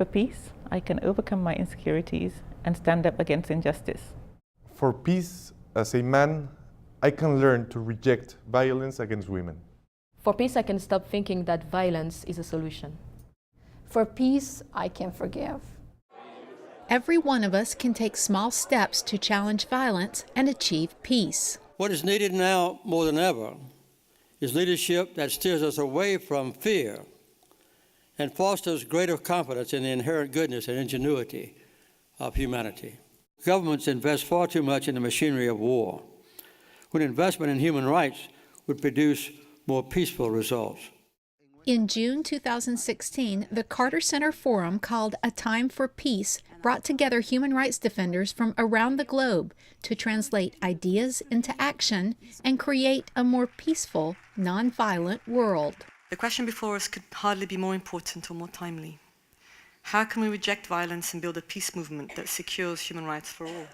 For peace, I can overcome my insecurities and stand up against injustice. For peace, as a man, I can learn to reject violence against women. For peace, I can stop thinking that violence is a solution. For peace, I can forgive. Every one of us can take small steps to challenge violence and achieve peace. What is needed now more than ever is leadership that steers us away from fear and fosters greater confidence in the inherent goodness and ingenuity of humanity. Governments invest far too much in the machinery of war, when investment in human rights would produce more peaceful results. In June 2016, the Carter Center Forum, called A Time for Peace, brought together human rights defenders from around the globe to translate ideas into action and create a more peaceful, nonviolent world. The question before us could hardly be more important or more timely. How can we reject violence and build a peace movement that secures human rights for all?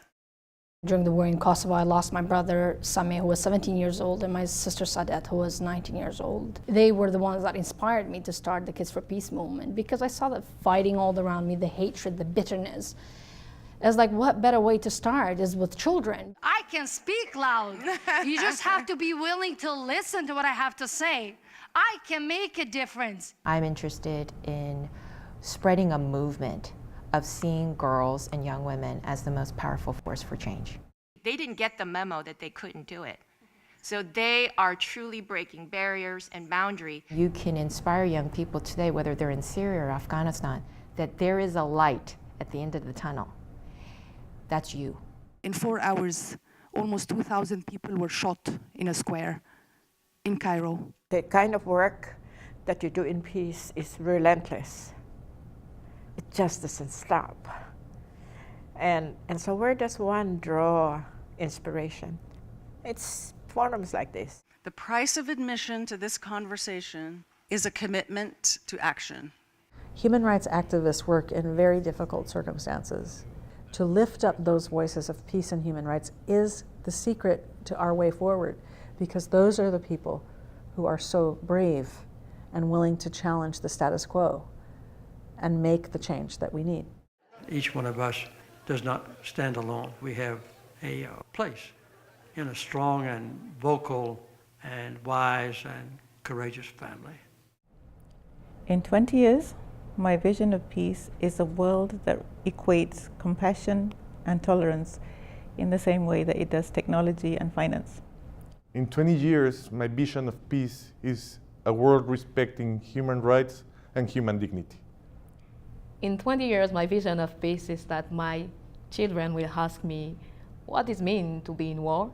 During the war in Kosovo, I lost my brother, Sameh, who was 17 years old, and my sister, Sadet, who was 19 years old. They were the ones that inspired me to start the Kids for Peace movement, because I saw that fighting all around me, the hatred, the bitterness. I was like, what better way to start is with children? I can speak loud. You just have to be willing to listen to what I have to say. I can make a difference. I'm interested in spreading a movement of seeing girls and young women as the most powerful force for change. They didn't get the memo that they couldn't do it. So they are truly breaking barriers and boundaries. You can inspire young people today, whether they're in Syria or Afghanistan, that there is a light at the end of the tunnel. That's you. In 4 hours, almost 2,000 people were shot in a square in Cairo. The kind of work that you do in peace is relentless. It just doesn't stop. And so where does one draw inspiration? It's forums like this. The price of admission to this conversation is a commitment to action. Human rights activists work in very difficult circumstances. To lift up those voices of peace and human rights is the secret to our way forward, because those are the people who are so brave and willing to challenge the status quo and make the change that we need. Each one of us does not stand alone. We have a place in a strong and vocal and wise and courageous family. In 20 years, my vision of peace is a world that equates compassion and tolerance in the same way that it does technology and finance. In 20 years, my vision of peace is a world respecting human rights and human dignity. In 20 years, my vision of peace is that my children will ask me, what does it mean to be in war?